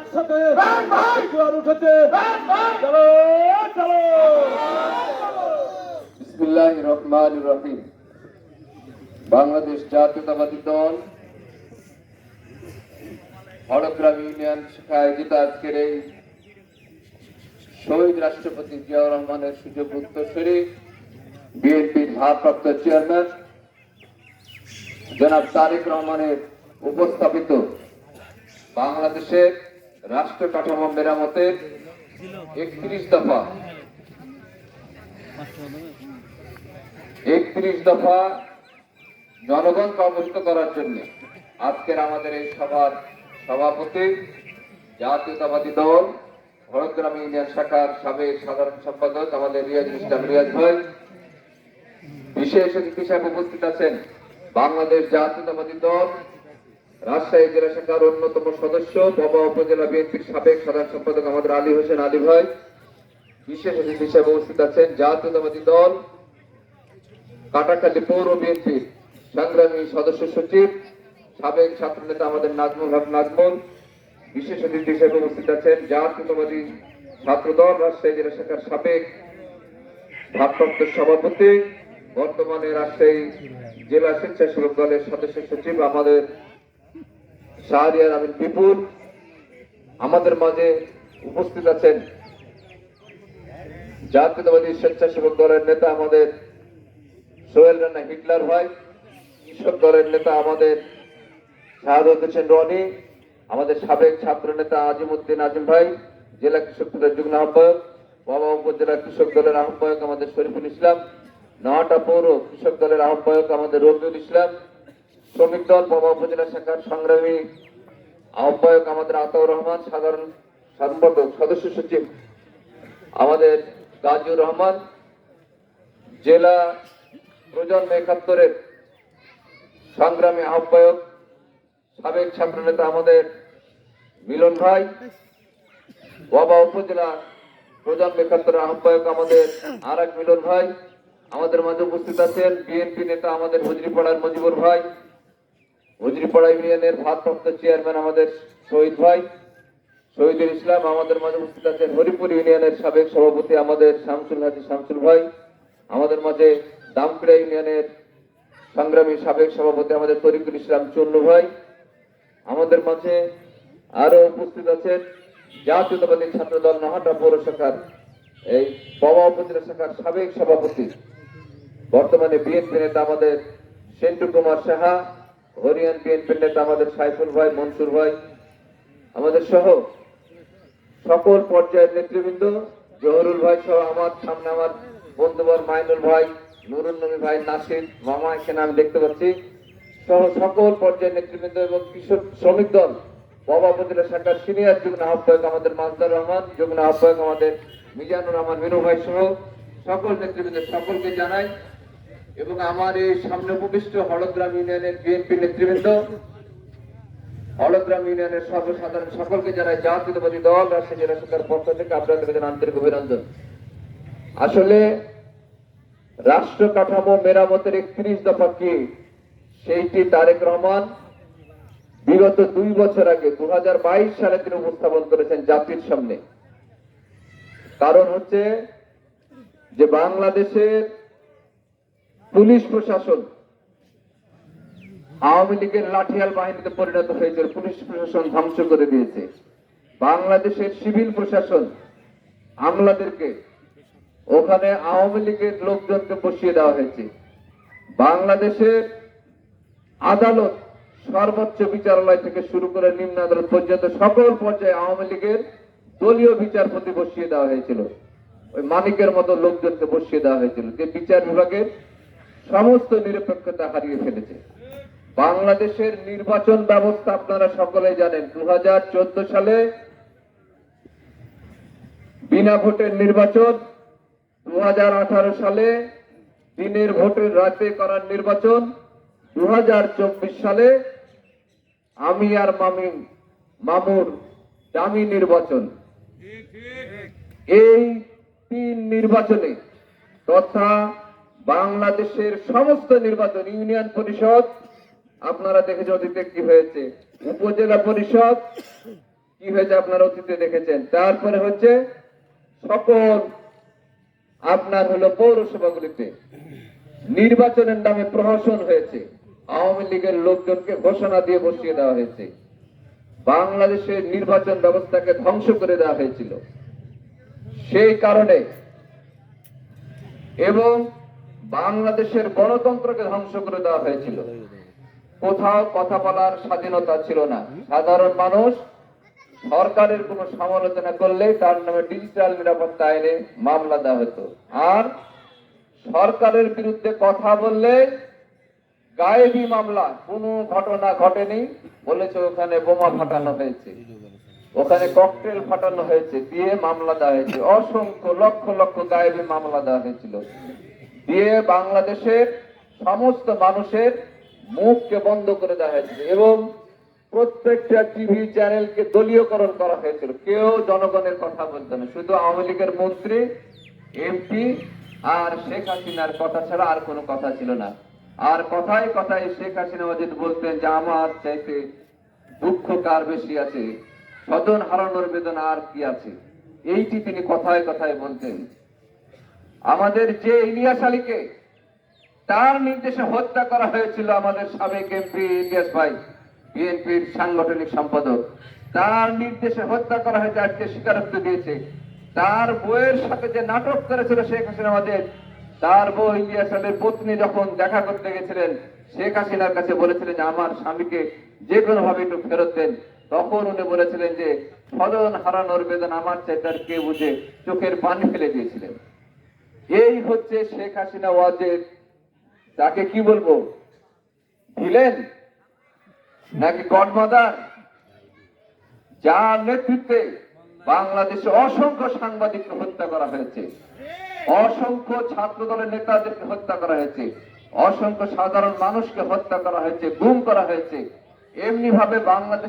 একসাথে জোয়ার উঠেছে, চলো চলো। বিসমিল্লাহির রহমানির রহিম। বাংলাদেশ জাতীয়তাবাদী দল হলগ্রাম ইউনিয়ন শাখা আয়োজিত আজকের এই শহীদ রাষ্ট্রপতি জিয়াউর রহমানের সুযোগ উত্তরসূরি বিএনপির ভারপ্রাপ্ত চেয়ারম্যান জনাব তারেক রহমানের উপস্থাপিত বাংলাদেশের রাষ্ট্র কাঠামো মেরামতের 31 দফা জনগণকে অবহিত করার জন্য আজকের আমাদের এই সভার সভাপতি জাতীয়তাবাদী দল হলগ্রাম ইউনিয়ন শাখার সাবেক সাধারণ সম্পাদক আমাদের রিয়াজুল ইসলাম রিয়াজ ভাই, বিশেষ অতিথি হিসেবে উপস্থিত আছেন বাংলাদেশ জাতীয়তাবাদী দল রাজশাহী জেলা শাখার অন্যতম সদস্য বাবা উপজেলা বিএনপির সাবেক সাধারণ সম্পাদক আমাদের আলী হোসেন আলী ভাই, বিশেষ অতিথি হিসেবে উপস্থিত আছেন জাতীয়তাবাদী দল কাটাখালী পৌর বিএনপির সংগ্রামী সদস্য সচিব সাবেক ছাত্র নেতা আমাদের নাজমুল হক নাজমুল, বিশেষ অতিথি হিসেবে উপস্থিত আছেন জাতীয়তাবাদী ছাত্রদল রাজশাহী জেলা শাখার সাবেক ভারপ্রাপ্ত সভাপতি বর্তমানে রাজশাহী জেলা স্বেচ্ছাসেবক দলের সদস্য সচিব আমাদের শাহরিয়ার আমিন বিপুল। আমাদের মাঝে উপস্থিত আছেন জাতীয়তাবাদী স্বেচ্ছাসেবক দলের নেতা আমাদের সোহেল রানা হিটলার ভাই, কৃষক দলের নেতা আমাদের শাহাদত হোসেন রনি, আমাদের সাবেক ছাত্র নেতা আজিমউদ্দিন আজিম ভাই, জেলা কৃষক দলের যুগ্ম আহ্বায়ক, বাবা উপজেলা কৃষক দলের আহ্বায়ক আমাদের শরীফুল ইসলাম, নওয়াটা পৌর কৃষক দলের আহ্বায়ক আমাদের রবিউল ইসলাম, শ্রমিক দল বাবা উপজেলা শাখার সংগ্রামী আহ্বায়ক আমাদের আতাউর রহমান, সাধারণ সম্পাদক সদস্য সচিব আমাদের গাজীউর রহমান, জেলা প্রজন্ম 71-এর সংগ্রামী আহ্বায়ক সাবেক ছাত্র নেতা আমাদের মিলন ভাই, বাবা উপজেলা প্রজন্ম 71-এর আহ্বায়ক আমাদের আর এক মিলন ভাই। আমাদের মাঝে উপস্থিত আছেন বিএনপি নেতা আমাদের হুজরিপাড়ার মজিবুর ভাই, হুজরিপাড়া ইউনিয়নের ভারপ্রাপ্ত চেয়ারম্যান আমাদের শহীদ ভাই শহীদুল ইসলাম। আমাদের মাঝে উপস্থিত আছেন হরিপুর ইউনিয়নের সাবেক সভাপতি আমাদের শামসুল হাজি শামসুল ভাই। আমাদের মাঝে দামপিড়া ইউনিয়নের সংগ্রামী সাবেক সভাপতি আমাদের তরিকুল ইসলাম চন্নু ভাই। আমাদের মাঝে আরো উপস্থিত আছেন জাতীয়তাবাদী ছাত্রদল নহাটা পৌর শাখার এই বাবা উপজেলা শাখার সাবেক সভাপতি বর্তমানে বিএনপি নেতা আমাদের সেন্টু কুমার সাহা, হরিয়ান বিএনপি নেতা আমাদের সাইফুল ভাই, মনসুর ভাই, আমাদের সহ সকল পর্যায়ের নেতৃবৃন্দ, জহরুল ভাই সহ আমার সামনে আমার বন্ধুবর মাইনুল ভাই, নুরুন নবী ভাই, নাসির মামা এখানে আমি দেখতে পাচ্ছি, সহ সকল পর্যায়ের নেতৃবৃন্দ এবং কৃষক শ্রমিক দল বাবা উপজেলা শাখার সিনিয়র যুগ্ম আহ্বায়ক আমাদের মাজদার রহমান, যুগ্ম আহ্বায়ক আমাদের মিজানুর রহমান মিনু ভাই সহ সকল নেতৃবৃন্দ সকলকে জানাই এবং আমার এই সামনে উপবিষ্ট হলগ্রাম ইউনিয়নের বিএনপি নেতৃবৃন্দ, হলগ্রাম ইউনিয়নের সর্বসাধারণ সকলকে জানাই জাতীয়তাবাদী দল রাজশাহী জেলা শাখার পক্ষ থেকে আপনাদের আন্তরিক অভিনন্দন। আসলে রাষ্ট্র কাঠামো মেরামতের 31 দফা কি, সেইটি তারেক রহমান বিগত 2 বছর আগে 2022 সালে তিনি উপস্থাপন করেছেন জাতির সামনে। কারণ হচ্ছে যে বাংলাদেশের পুলিশ প্রশাসন আওয়ামী লীগের লাঠিয়াল বাহিনীতে পরিণত হয়েছে, পুলিশ প্রশাসন ধ্বংস করে দিয়েছে। বাংলাদেশের সিভিল প্রশাসন আমলাদেরকে ওখানে আওয়ামী লীগের লোকজনকে বসিয়ে দেওয়া হয়েছে। বাংলাদেশের আদালত সর্বোচ্চ বিচারালয় থেকে শুরু করে নিম্ন আদালত পর্যন্ত সকল পর্যায়ে আওয়ামী লীগের দলীয় বিচারপতি বসিয়ে দেওয়া হয়েছিল, ওই মানিকের মতো লোকজনকে বসিয়ে দেওয়া হয়েছিল, যে বিচার বিভাগের সমস্ত নিরপেক্ষতা হারিয়ে ফেলেছে। বাংলাদেশের নির্বাচন ব্যবস্থা আপনারা সকলেই জানেন, 2014 সালে বিনা ভোটের নির্বাচন, 2018 সালে দিনের ভোটের রাতে করার নির্বাচন, 2024 সালে আমি আর মামুর দামি নির্বাচন। এই 3 নির্বাচনে তথা বাংলাদেশের সমস্ত নির্বাচন, ইউনিয়ন পরিষদ আপনারা দেখেছেন অতীতে কি হয়েছে, উপজেলা পরিষদ কি হয়েছে আপনারা অতীতে দেখেছেন। তারপরে হচ্ছে সকল আপনার হলো পৌরসভাগুলিতে নির্বাচনের নামে প্রহসন হয়েছে, আওয়ামী লীগের লোকজনকে ঘোষণা দিয়ে বসিয়ে দেওয়া হয়েছে, বাংলাদেশের নির্বাচন ব্যবস্থাকে ধ্বংস করে দেওয়া হয়েছিল। সেই কারণে এবং বাংলাদেশের গণতন্ত্রকে ধ্বংস করে দেওয়া হয়েছিল। কোথাও কথা বলার স্বাধীনতা ছিল না। সাধারণ মানুষ সরকারের কোনো সমালোচনা করলে তার নামে ডিজিটাল নিরাপত্তা আইনে মামলা দেওয়া হতো, আর সরকারের বিরুদ্ধে কথা বললে গায়েবী মামলা, কোনো ঘটনা ঘটেনি বলেছে ওখানে বোমা ফাটানো হয়েছে, ওখানে ককটেল ফাটানো হয়েছে দিয়ে মামলা দেওয়া হয়েছে। অসংখ্য লক্ষ লক্ষ গায়েবী মামলা দেওয়া হয়েছিল, দিয়ে বাংলাদেশের সমস্ত মানুষের মুখকে বন্ধ করে দেওয়া হয়েছিল এবং প্রত্যেকটা টিভি চ্যানেলকে দলীয়করণ করা হয়েছিল। কেউ জনগণের কথা বলতো না, শুধু আওয়ামী লীগের মন্ত্রী, এমপি আর শেখ হাসিনার কথা ছাড়া আর কোনো কথা ছিল না। আর কথায় কথায় শেখ হাসিনা যদি বলতেন যে আমার চাইতে দুঃখ কার বেশি আছে, স্বজন হারানোর বেদনা আর কি আছে, এইটি তিনি কথায় কথায় বলতেন। আমাদের যে ইলিয়াস আলীকে তার নির্দেশে হত্যা করা হয়েছিল, আমাদের সাবেক এমপি ইলিয়াস ভাই, বিএনপির সাংগঠনিক সম্পাদক, তার নির্দেশে হত্যা করা হয়েছে, আজকে স্বীকারোক্তি দিয়েছে। তার বউয়ের সাথে যে নাটক করেছিল শেখ হাসিনা, আমাদের তার বউ ইলিয়াস আলীর পত্নী যখন দেখা করতে গেছিলেন শেখ হাসিনার কাছে বলেছিলেন যে আমার স্বামীকে যে কোনো ভাবে একটু ফেরত দেন, তখন উনি বলেছিলেন যে স্বজন হারানোর বেদনা আমার চাইতে আর কে বুঝে, চোখের পানি ফেলে দিয়েছিলেন। এই হচ্ছে শেখ হাসিনা ওয়াজেদ। তাকে কি বলবো, ভিলেন নাকি গডমাদার, যার নেতৃত্বে বাংলাদেশে অসংখ্য সাংবাদিককে হত্যা করা হয়েছে, অসংখ্য ছাত্র দলের নেতাদেরকে হত্যা করা হয়েছে, অসংখ্য সাধারণ মানুষকে হত্যা করা হয়েছে, গুম করা হয়েছে। এমনি ভাবে বাংলাদেশ